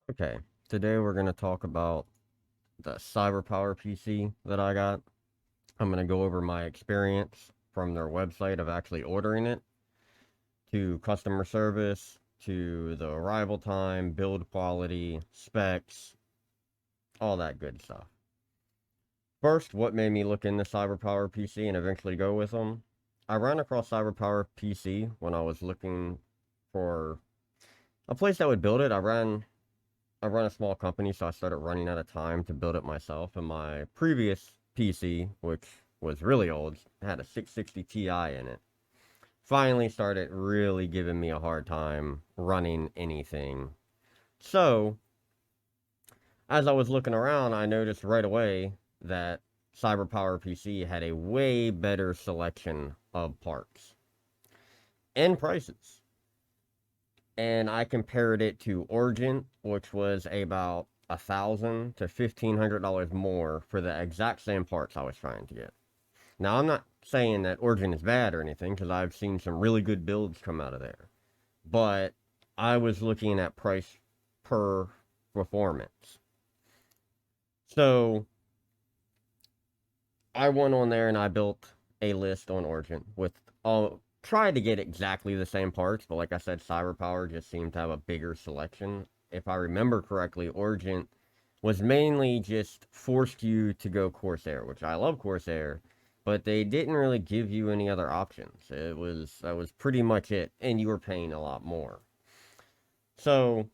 Okay, today we're going to talk about the CyberPowerPC that I got. I'm going to go over my experience from their website of actually ordering it, to customer service, to the arrival time, build quality, specs, all that good stuff. First, what made me look into CyberPowerPC and eventually go with them? I ran across CyberPowerPC when I was looking for a place that would build it. I run a small company, so I started running out of time to build it myself. And my previous PC, which was really old, had a 660 Ti in it. Finally started really giving me a hard time running anything. So, as I was looking around, I noticed right away that CyberPower PC had a way better selection of parts and prices. And I compared it to Origin, which was about $1,000 to $1,500 more for the exact same parts I was trying to get. Now, I'm not saying that Origin is bad or anything, because I've seen some really good builds come out of there. But I was looking at price per performance. So I went on there and I built a list on Origin with all, tried to get exactly the same parts, but like I said, CyberPower just seemed to have a bigger selection. If I remember correctly, Origin was mainly just forced you to go Corsair, which I love Corsair, but they didn't really give you any other options. That was pretty much it, and you were paying a lot more. So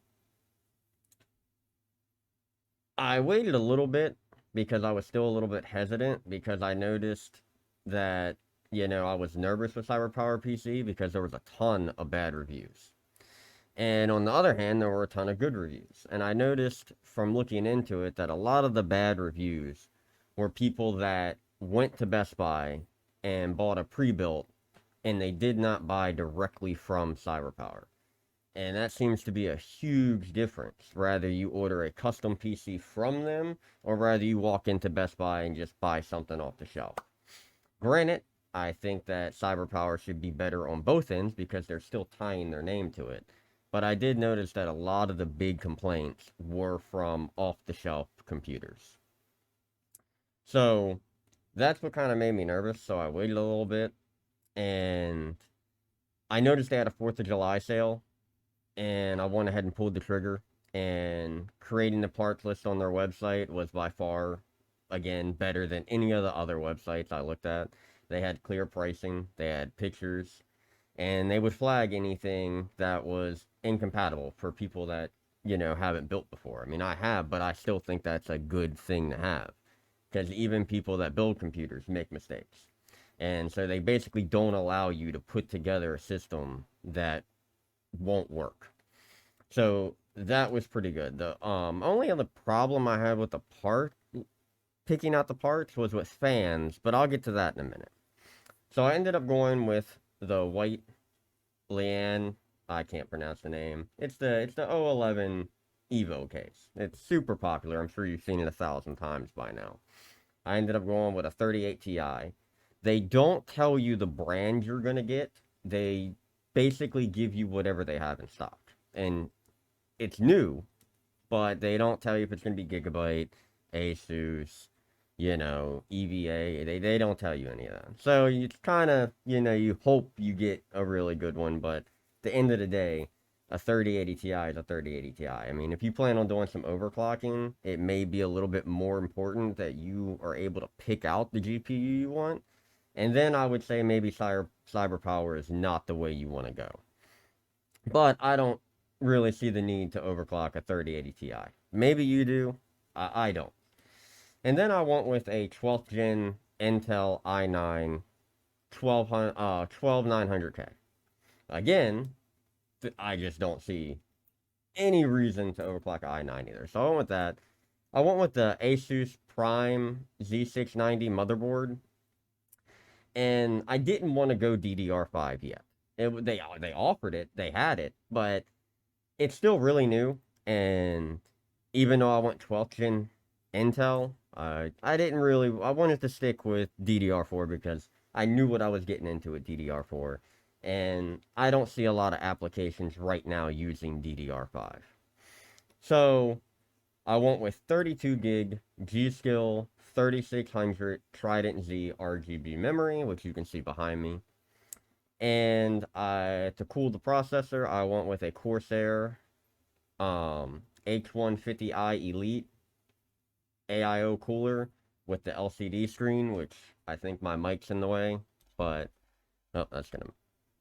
I waited a little bit because I was still a little bit hesitant because I noticed that, I was nervous with CyberPower PC because there was a ton of bad reviews. And on the other hand, there were a ton of good reviews. And I noticed from looking into it that a lot of the bad reviews were people that went to Best Buy and bought a pre-built and they did not buy directly from CyberPower. And that seems to be a huge difference. Rather you order a custom PC from them, or rather you walk into Best Buy and just buy something off the shelf. Granted, I think that CyberPower should be better on both ends because they're still tying their name to it. But I did notice that a lot of the big complaints were from off the shelf computers. So that's what kind of made me nervous. So I waited a little bit and I noticed they had a 4th of July sale and I went ahead and pulled the trigger. And creating the parts list on their website was by far, again, better than any of the other websites I looked at. They had clear pricing, they had pictures, and they would flag anything that was incompatible for people that, haven't built before. I mean, I have, but I still think that's a good thing to have. Because even people that build computers make mistakes. And so they basically don't allow you to put together a system that won't work. So that was pretty good. The only other problem I had with the part picking out the parts was with fans, but I'll get to that in a minute. So I ended up going with the white Lian. I can't pronounce the name. It's the O11 Evo case. It's super popular. I'm sure you've seen it 1,000 times by now. I ended up going with a 38 Ti. They don't tell you the brand you're gonna get. They basically give you whatever they have in stock. And it's new, but they don't tell you if it's going to be Gigabyte, Asus, EVA. They don't tell you any of that. So it's kind of, you hope you get a really good one, but at the end of the day, a 3080 Ti is a 3080 Ti. I mean, if you plan on doing some overclocking, it may be a little bit more important that you are able to pick out the GPU you want. And then I would say maybe CyberPower is not the way you want to go. But I don't really see the need to overclock a 3080 Ti. Maybe you do. I don't. And then I went with a 12th gen Intel i9 12900K. Again, I just don't see any reason to overclock an i9 either. So I went with that. I went with the Asus Prime Z690 motherboard. And I didn't want to go DDR5 yet. They offered it, they had it, but it's still really new. And even though I went 12th gen Intel, I didn't really. I wanted to stick with DDR4 because I knew what I was getting into with DDR4, and I don't see a lot of applications right now using DDR5. So I went with 32 gig G-Skill 3600 Trident Z RGB memory, which you can see behind me. And to cool the processor, I went with a Corsair H150i Elite AIO cooler with the LCD screen, which I think my mic's in the way, but oh, that's gonna.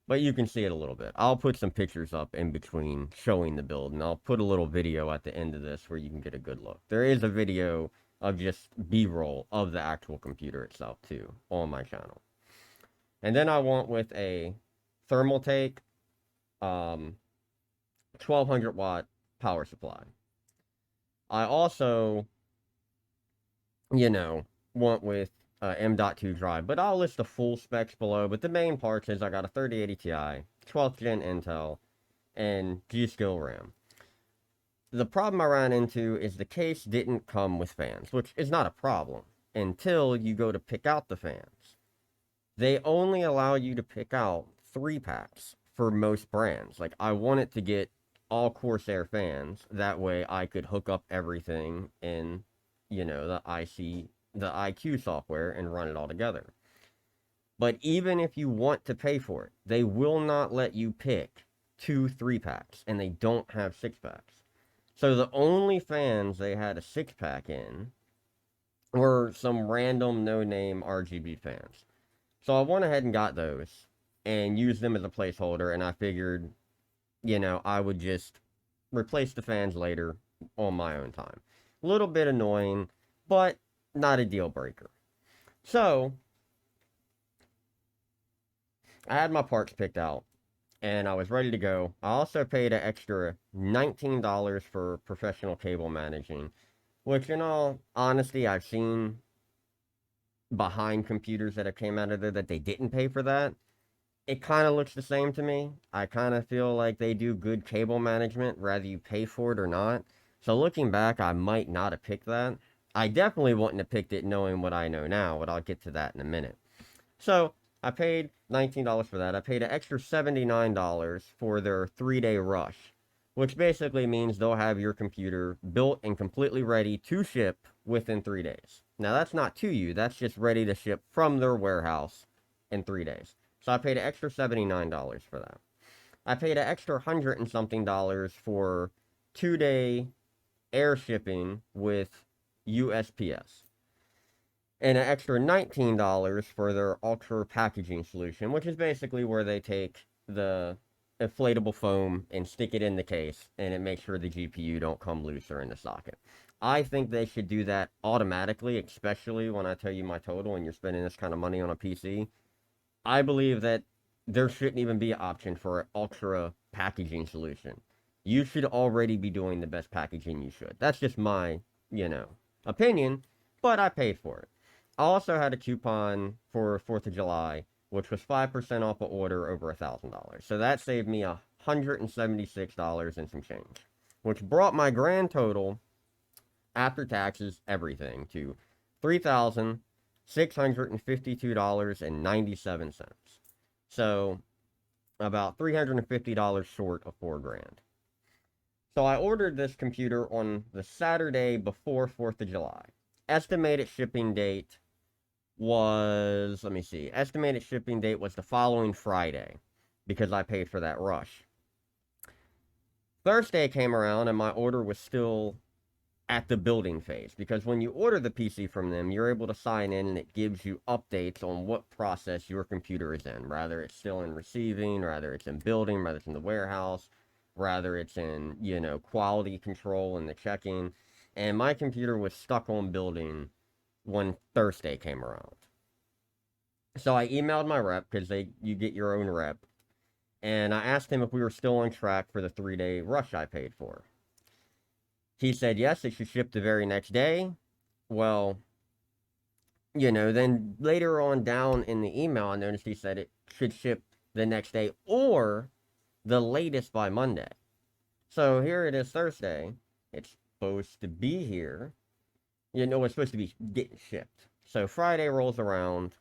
But you can see it a little bit. I'll put some pictures up in between showing the build, and I'll put a little video at the end of this where you can get a good look. There is a video of just B-roll of the actual computer itself too on my channel. And then I went with a Thermaltake 1200 watt power supply. I also, went with M.2 drive, but I'll list the full specs below. But the main parts is I got a 3080 Ti, 12th gen Intel, and G-Skill RAM. The problem I ran into is the case didn't come with fans, which is not a problem until you go to pick out the fans. They only allow you to pick out 3-packs for most brands. Like, I wanted to get all Corsair fans. That way I could hook up everything in, the IQ software and run it all together. But even if you want to pay for it, they will not let you pick 2 3-packs, and they don't have 6-packs. So the only fans they had a 6-pack in were some random no-name RGB fans. So I went ahead and got those and used them as a placeholder, and I figured, I would just replace the fans later on my own time. A little bit annoying, but not a deal breaker. So I had my parts picked out, and I was ready to go. I also paid an extra $19 for professional cable managing, which in all honesty, I've seen behind computers that have came out of there that they didn't pay for that. It kind of looks the same to me. I kind of feel like they do good cable management, whether you pay for it or not. So looking back, I might not have picked that. I definitely wouldn't have picked it knowing what I know now, but I'll get to that in a minute. So I paid $19 for that. I paid an extra $79 for their 3-day rush, which basically means they'll have your computer built and completely ready to ship within 3 days. Now, that's not to you. That's just ready to ship from their warehouse in 3 days. So I paid an extra $79 for that. I paid an extra $100 and something for 2-day air shipping with USPS. And an extra $19 for their Ultra packaging solution, which is basically where they take the inflatable foam and stick it in the case, and it makes sure the GPU don't come loose or in the socket. I think they should do that automatically, especially when I tell you my total and you're spending this kind of money on a PC. I believe that there shouldn't even be an option for an Ultra packaging solution. You should already be doing the best packaging you should. That's just my, opinion, but I paid for it. I also had a coupon for 4th of July, which was 5% off an order over $1,000. So that saved me $176 and some change, which brought my grand total after taxes, everything, to $3,652.97. So about $350 short of $4,000. So I ordered this computer on the Saturday before 4th of July. Estimated shipping date was, estimated shipping date was the following Friday, because I paid for that rush. Thursday came around and my order was still at the building phase, because when you order the PC from them, you're able to sign in and it gives you updates on what process your computer is in, rather it's still in receiving, rather it's in building, rather it's in the warehouse, rather it's in, quality control and the checking. And my computer was stuck on building when Thursday came around. So I emailed my rep, because you get your own rep, and I asked him if we were still on track for the 3-day rush I paid for. He said yes, it should ship the very next day. Well, then later on down in the email, I noticed he said it should ship the next day or the latest by Monday. So here it is Thursday. It's supposed to be here. It's supposed to be getting shipped. So Friday rolls around,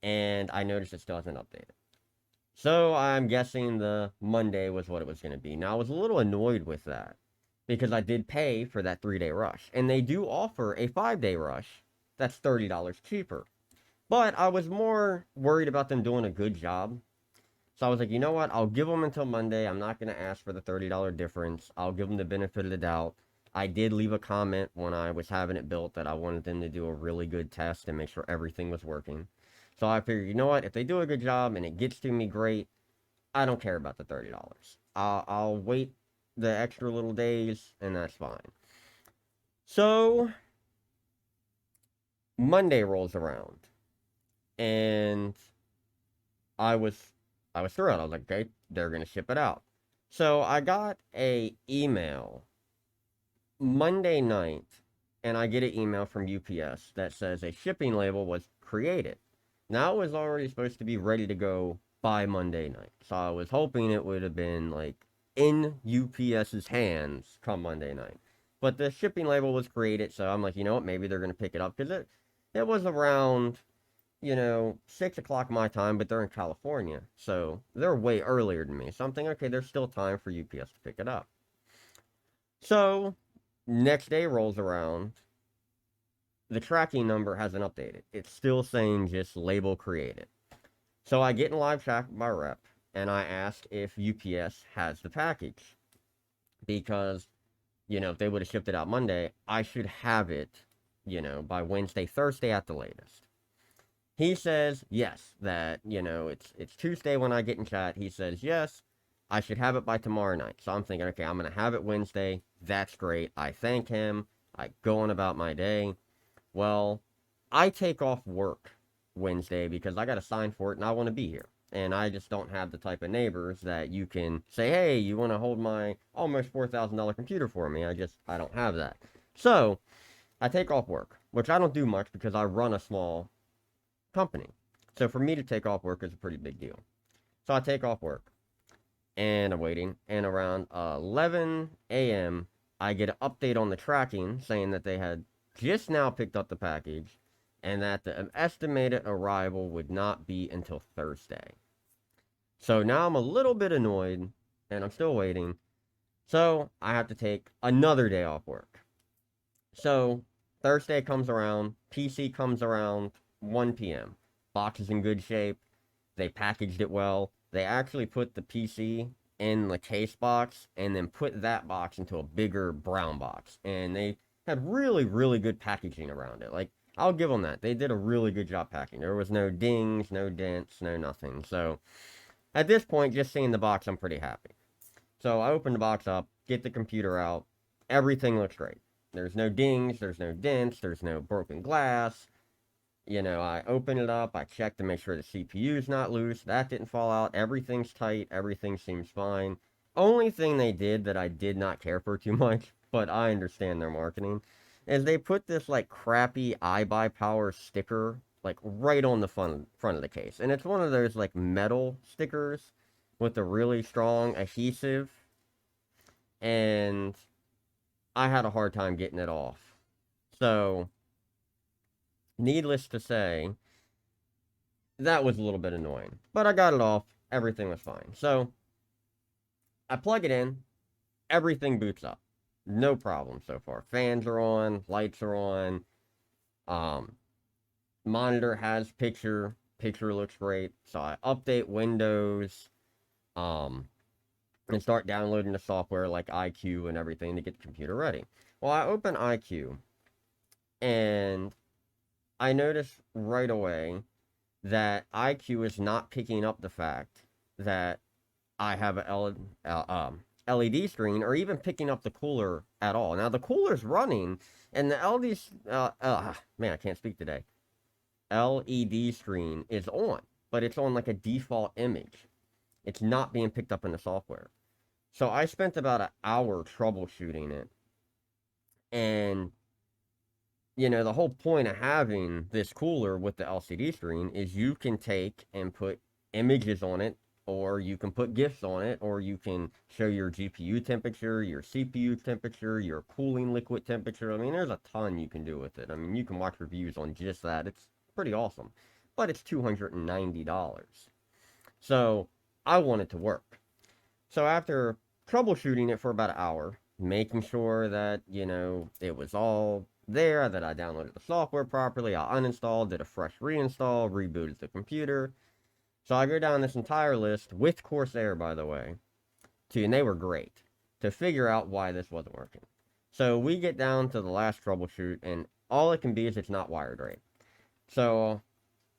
and I noticed it still hasn't updated. So I'm guessing the Monday was what it was going to be. Now, I was a little annoyed with that, because I did pay for that 3-day rush. And they do offer a 5-day rush that's $30 cheaper. But I was more worried about them doing a good job. So I was like, you know what? I'll give them until Monday. I'm not going to ask for the $30 difference. I'll give them the benefit of the doubt. I did leave a comment when I was having it built that I wanted them to do a really good test and make sure everything was working. So I figured, you know what? If they do a good job and it gets to me, great. I don't care about the $30. I'll wait the extra little days, and that's fine. So Monday rolls around, and I was thrilled. I was like, okay, they're gonna ship it out. So I got a email Monday night, and I get an email from UPS that says a shipping label was created. Now it was already supposed to be ready to go by Monday night. So I was hoping it would have been like in UPS's hands come Monday night. But the shipping label was created, so I'm like, you know what, maybe they're gonna pick it up because it was around 6 o'clock my time, but they're in California. So they're way earlier than me. So I'm thinking, okay, there's still time for UPS to pick it up. So next day rolls around. The tracking number hasn't updated. It's still saying just label created. So I get in live chat with my rep, and I ask if UPS has the package. Because, if they would have shipped it out Monday, I should have it, by Wednesday, Thursday at the latest. He says yes, that, it's Tuesday when I get in chat. He says yes, I should have it by tomorrow night. So I'm thinking, okay, I'm going to have it Wednesday. That's great. I thank him. I go on about my day. Well, I take off work Wednesday because I got to sign for it and I want to be here. And I just don't have the type of neighbors that you can say, hey, you want to hold my almost $4,000 computer for me? I don't have that. So I take off work, which I don't do much because I run a small company. So for me to take off work is a pretty big deal. So I take off work and I'm waiting. And around 11 a.m., I get an update on the tracking saying that they had just now picked up the package and that the estimated arrival would not be until Thursday. So now I'm a little bit annoyed and I'm still waiting. So I have to take another day off work. So Thursday comes around, PC comes around 1 p.m. Box is in good shape. They packaged it well. They actually put the PC in the case box and then put that box into a bigger brown box. And they had really, really good packaging around it. Like, I'll give them that. They did a really good job packing. There was no dings, no dents, no nothing. So, at this point, just seeing the box, I'm pretty happy. So, I open the box up, get the computer out. Everything looks great. There's no dings, there's no dents, there's no broken glass. I open it up, I check to make sure the CPU's not loose. That didn't fall out. Everything's tight. Everything seems fine. Only thing they did that I did not care for too much, but I understand their marketing, is they put this, like, crappy iBuyPower sticker, like, right on the front of the case. And it's one of those, like, metal stickers with a really strong adhesive. And I had a hard time getting it off. So needless to say, that was a little bit annoying. But I got it off. Everything was fine. So I plug it in. Everything boots up. No problem so far. Fans are on. Lights are on. Monitor has picture. Picture looks great. So I update Windows. And start downloading the software like iQ and everything to get the computer ready. Well, I open iQ. And I noticed right away that iQ is not picking up the fact that I have a LED screen, or even picking up the cooler at all. Now the cooler's running, and the man, I can't speak today. LED screen is on, but it's on like a default image. It's not being picked up in the software. So I spent about an hour troubleshooting it, and the whole point of having this cooler with the LCD screen is you can take and put images on it, or you can put GIFs on it, or you can show your GPU temperature, your CPU temperature, your cooling liquid temperature. I mean, there's a ton you can do with it. I mean, you can watch reviews on just that. It's pretty awesome. But it's $290. So I want it to work. So after troubleshooting it for about an hour, making sure that, you know, it was all there, that I downloaded the software properly. I uninstalled, did a fresh reinstall, rebooted the computer. So I go down this entire list with Corsair, by the way, and they were great to figure out why this wasn't working. So we get down to the last troubleshoot, and all it can be is it's not wired right. So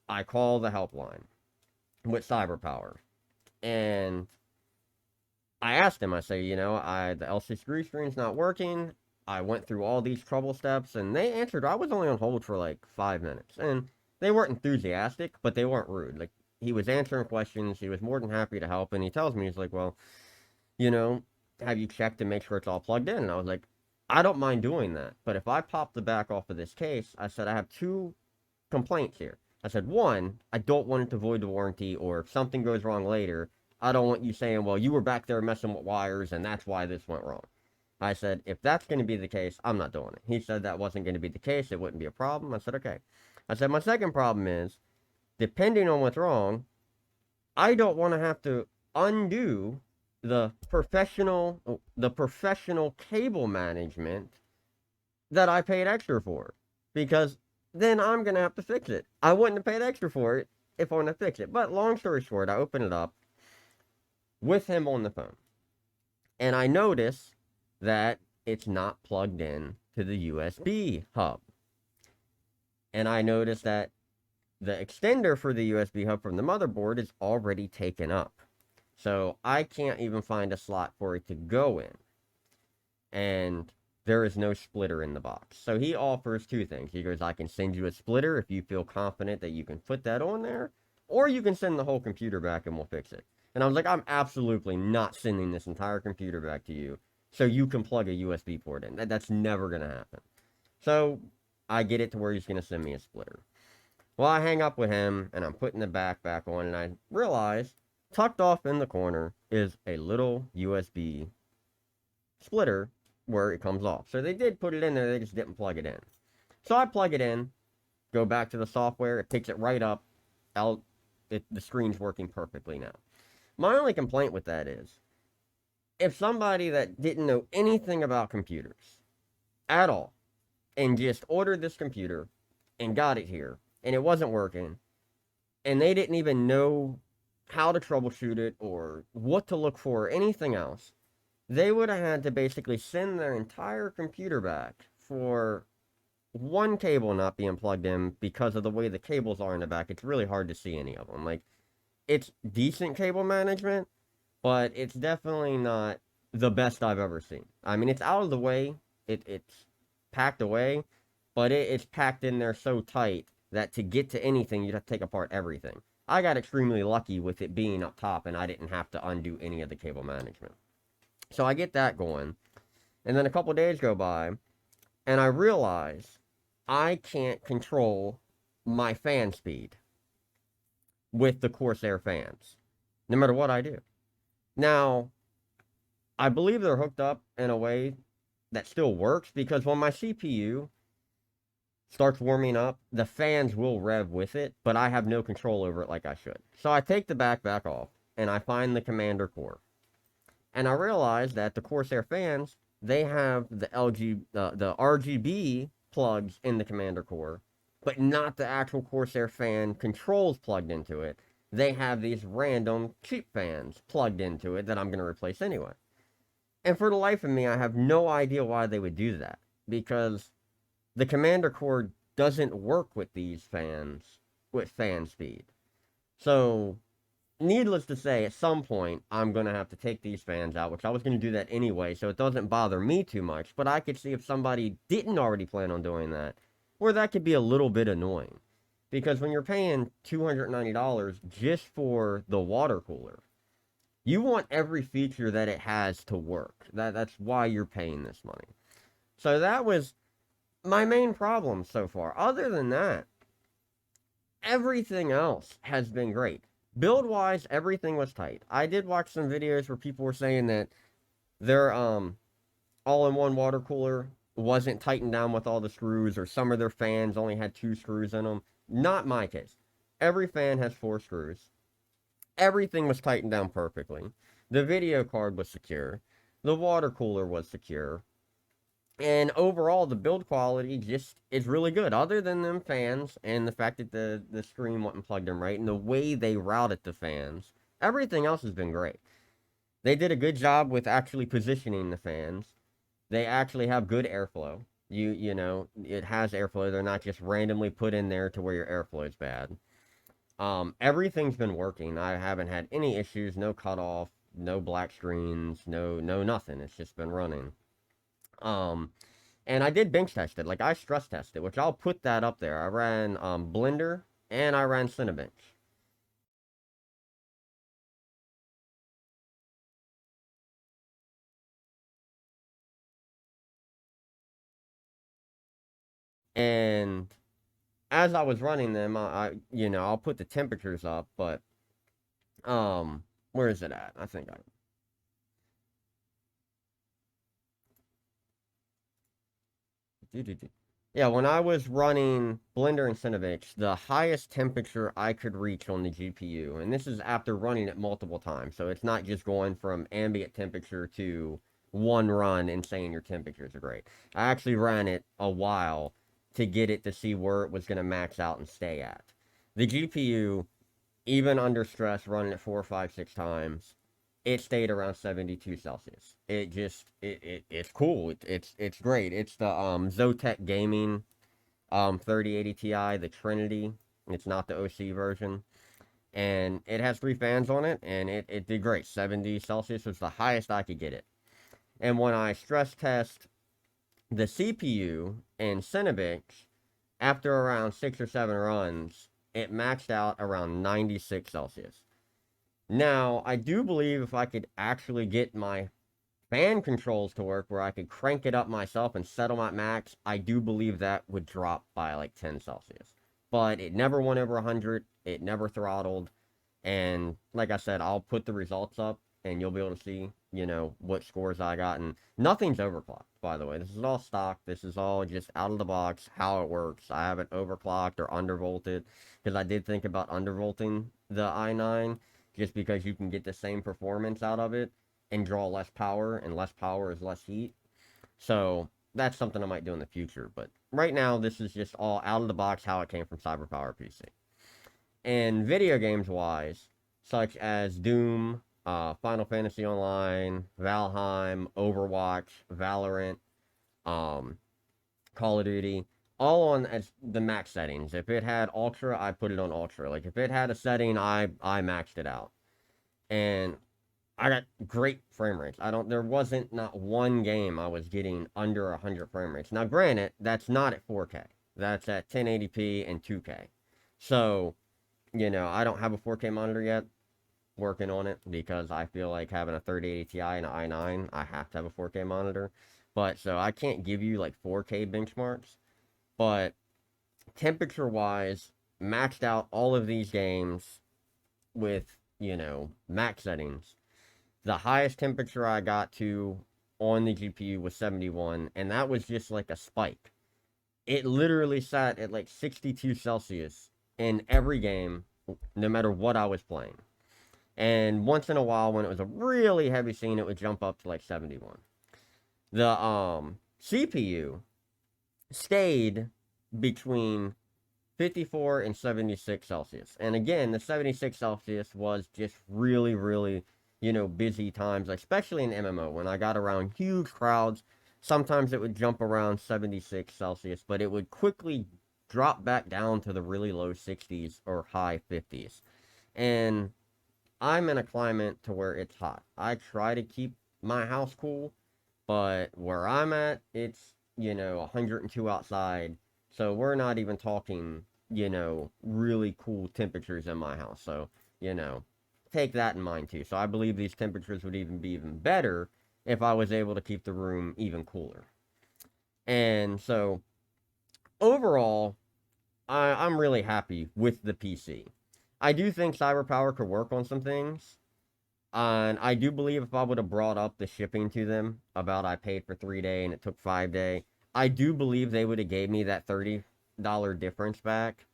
I call the helpline with CyberPower, and I asked him, I say, you know, the LC screw screen's not working. I went through all these trouble steps, and they answered. I was only on hold for like 5 minutes, and they weren't enthusiastic, but they weren't rude. Like, he was answering questions. He was more than happy to help, and he tells me, he's like, well, you know, have you checked to make sure it's all plugged in? And I was like, I don't mind doing that, but if I pop the back off of this case, I said, I have two complaints here. I said, one, I don't want it to void the warranty, or if something goes wrong later, I don't want you saying, well, you were back there messing with wires, and that's why this went wrong. I said, if that's going to be the case, I'm not doing it. He said that wasn't going to be the case. It wouldn't be a problem. I said, okay. I said, my second problem is, depending on what's wrong, I don't want to have to undo the professional cable management that I paid extra for, because then I'm going to have to fix it. I wouldn't have paid extra for it if I wanted to fix it. But long story short, I open it up with him on the phone, and I notice that it's not plugged in to the USB hub. And I notice that the extender for the USB hub from the motherboard is already taken up. So I can't even find a slot for it to go in. And there is no splitter in the box. So he offers two things. He goes, I can send you a splitter if you feel confident that you can put that on there, or you can send the whole computer back and we'll fix it. And I was like, I'm absolutely not sending this entire computer back to you so you can plug a USB port in. That's never going to happen. So I get it to where he's going to send me a splitter. Well, I hang up with him, and I'm putting the back on, and I realize tucked off in the corner is a little USB splitter where it comes off. So they did put it in there, they just didn't plug it in. So I plug it in, go back to the software, it picks it right up, the screen's working perfectly now. My only complaint with that is, if somebody that didn't know anything about computers at all, and just ordered this computer and got it here, and it wasn't working, and they didn't even know how to troubleshoot it or what to look for or anything else, they would have had to basically send their entire computer back for one cable not being plugged in because of the way the cables are in the back. It's really hard to see any of them. Like, it's decent cable management, but it's definitely not the best I've ever seen. I mean, it's out of the way. It's packed away, but it's packed in there so tight that to get to anything, you'd have to take apart everything. I got extremely lucky with it being up top, and I didn't have to undo any of the cable management. So I get that going, and then a couple days go by, and I realize I can't control my fan speed with the Corsair fans, no matter what I do. Now, I believe they're hooked up in a way that still works, because when my CPU starts warming up, the fans will rev with it, but I have no control over it like I should. So I take the back off, and I find the commander core. And I realize that the Corsair fans, they have the RGB plugs in the commander core, but not the actual Corsair fan controls plugged into it. They have these random cheap fans plugged into it that I'm going to replace anyway. And for the life of me, I have no idea why they would do that, because the commander core doesn't work with these fans with fan speed. So, needless to say, at some point, I'm going to have to take these fans out, which I was going to do that anyway, so it doesn't bother me too much. But I could see if somebody didn't already plan on doing that, where that could be a little bit annoying. Because when you're paying $290 just for the water cooler, you want every feature that it has to work. That's why you're paying this money. So that was my main problem so far. Other than that, everything else has been great. Build-wise, everything was tight. I did watch some videos where people were saying that their all-in-one water cooler wasn't tightened down with all the screws, or some of their fans only had 2 screws in them. Not my case. Every fan has 4 screws. Everything was tightened down perfectly. The video card was secure. The water cooler was secure. And overall, the build quality just is really good, other than them fans and the fact that the screen wasn't plugged in right and the way they routed the fans. Everything else has been great. They did a good job with actually positioning the fans. They actually have good airflow. You know, it has airflow. They're not just randomly put in there to where your airflow is bad. Everything's been working. I haven't had any issues, no cutoff, no black screens, no nothing. It's just been running. Um, and I did bench test it. Like I stress tested, which I'll put that up there. I ran Blender and I ran Cinebench. And as I was running them, you know, I'll put the temperatures up, but where is it at? I think I do. Yeah, when I was running Blender and Cinebench, the highest temperature I could reach on the GPU, and this is after running it multiple times, so it's not just going from ambient temperature to one run and saying your temperatures are great. I actually ran it a while to get it to see where it was going to max out and stay at. The GPU, even under stress, running it 4, 5, 6 times, it stayed around 72 Celsius. It just it's cool. It's great. It's the Zotac Gaming 3080 Ti, the Trinity. It's not the OC version. And it has three fans on it, and it did great. 70 Celsius was the highest I could get it. And when I stress test the CPU and Cinebench, after around 6 or 7 runs, it maxed out around 96 Celsius. Now, I do believe if I could actually get my fan controls to work where I could crank it up myself and settle my max, I do believe that would drop by like 10 Celsius. But it never went over 100, it never throttled, and like I said, I'll put the results up and you'll be able to see, you know, what scores I got. And nothing's overclocked, by the way. This is all stock. This is all just out of the box, how it works. I haven't overclocked or undervolted, because I did think about undervolting the i9 just because you can get the same performance out of it and draw less power, and less power is less heat. So that's something I might do in the future. But right now, this is just all out of the box how it came from CyberPowerPC. And video games wise, such as Doom, Final Fantasy Online, Valheim, Overwatch, Valorant, um, Call of Duty, all on as the max settings. If it had Ultra, I put it on Ultra. Like if it had a setting, I maxed it out. And I got great frame rates. There wasn't not one game I was getting under 100 frame rates. Now, granted, that's not at 4K. That's at 1080p and 2K. So, you know, I don't have a 4K monitor yet. Working on it because I feel like having a 3080 Ti and an i9, I have to have a 4K monitor. But so I can't give you like 4K benchmarks. But temperature wise, maxed out all of these games with, you know, max settings. The highest temperature I got to on the GPU was 71, and that was just like a spike. It literally sat at like 62 Celsius in every game, no matter what I was playing. And once in a while, when it was a really heavy scene, it would jump up to like 71. The CPU stayed between 54 and 76 Celsius. And again, the 76 Celsius was just really, really, you know, busy times, especially in MMO. When I got around huge crowds, sometimes it would jump around 76 Celsius, but it would quickly drop back down to the really low 60s or high 50s. And I'm in a climate to where it's hot. I try to keep my house cool, but where I'm at, it's, you know, 102 outside. So we're not even talking, you know, really cool temperatures in my house. So, you know, take that in mind too. So I believe these temperatures would even be even better if I was able to keep the room even cooler. And so overall, I'm really happy with the PC. I do think CyberPower could work on some things. And I do believe if I would have brought up the shipping to them about I paid for 3 day and it took 5 day, I do believe they would have gave me that $30 difference back.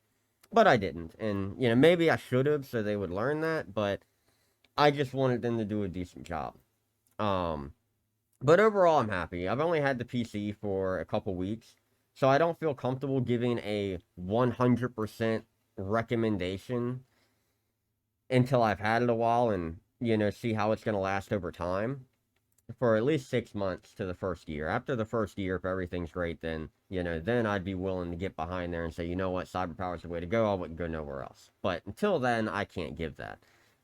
But I didn't. And, you know, maybe I should have so they would learn that, but I just wanted them to do a decent job. Um, But overall, I'm happy. I've only had the PC for a couple weeks, so I don't feel comfortable giving a 100% recommendation until I've had it a while and, see how it's going to last over time for at least 6 months to the first year. After the first year, if everything's great, then, then I'd be willing to get behind there and say, you know what, CyberPower's the way to go. I wouldn't go nowhere else. But until then, I can't give that.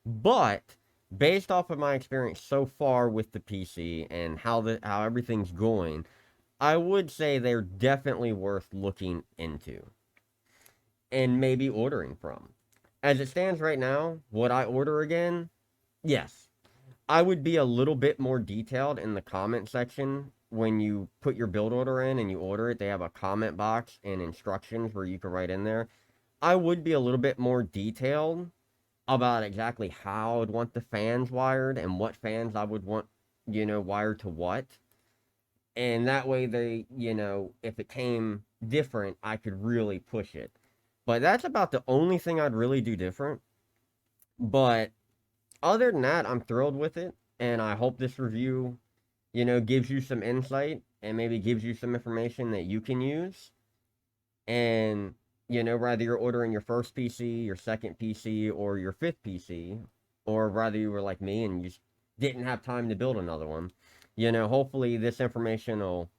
But based off of my experience so far with the PC and how everything's going, I would say they're definitely worth looking into and maybe ordering from. As it stands right now, would I order again? Yes. I would be a little bit more detailed in the comment section when you put your build order in and you order it. They have a comment box and instructions where you can write in there. I would be a little bit more detailed about exactly how I would want the fans wired and what fans I would want, wired to what. And that way they, if it came different, I could really push it. But that's about the only thing I'd really do different. But other than that, I'm thrilled with it. And I hope this review, gives you some insight and maybe gives you some information that you can use. And, whether you're ordering your first PC, your second PC, or your fifth PC, or whether you were like me and you just didn't have time to build another one, hopefully this information will,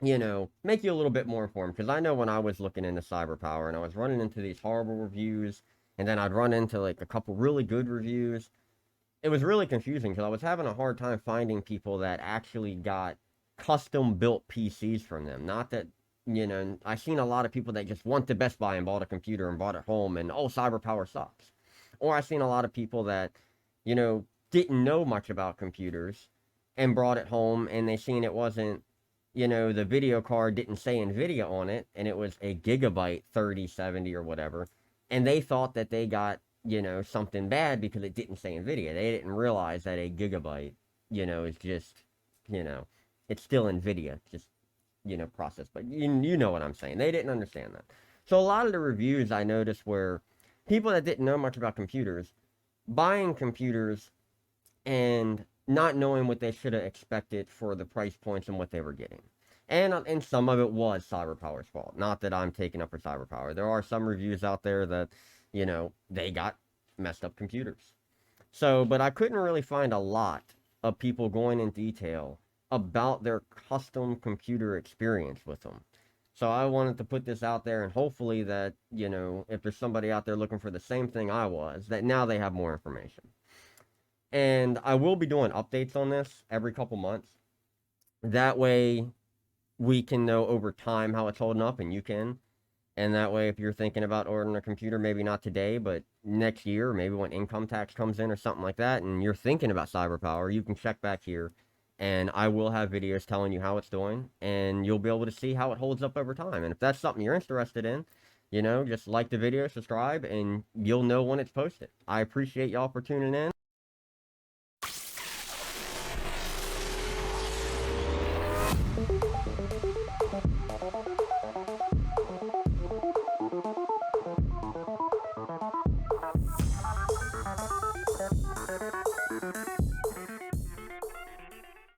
make you a little bit more informed. Because I know when I was looking into CyberPower and I was running into these horrible reviews, and then I'd run into like a couple really good reviews, it was really confusing because I was having a hard time finding people that actually got custom built PCs from them. Not that, I've seen a lot of people that just went to Best Buy and bought a computer and brought it home and, oh, CyberPower sucks. Or I've seen a lot of people that, didn't know much about computers and brought it home and they seen it wasn't, the video card didn't say NVIDIA on it and it was a Gigabyte 3070 or whatever. And they thought that they got, something bad because it didn't say NVIDIA. They didn't realize that a Gigabyte, is just, it's still NVIDIA, just, process. But you know what I'm saying. They didn't understand that. So a lot of the reviews I noticed were people that didn't know much about computers, buying computers and not knowing what they should have expected for the price points and what they were getting. And some of it was CyberPower's fault. Not that I'm taking up for CyberPower. There are some reviews out there that, they got messed up computers. So, but I couldn't really find a lot of people going in detail about their custom computer experience with them. So I wanted to put this out there and hopefully that, if there's somebody out there looking for the same thing I was, that now they have more information. And I will be doing updates on this every couple months. That way we can know over time how it's holding up and you can. And that way, if you're thinking about ordering a computer, maybe not today, but next year, maybe when income tax comes in or something like that, and you're thinking about CyberPower, you can check back here, and I will have videos telling you how it's doing, and you'll be able to see how it holds up over time. And if that's something you're interested in, just like the video, subscribe, and you'll know when it's posted. I appreciate y'all for tuning in.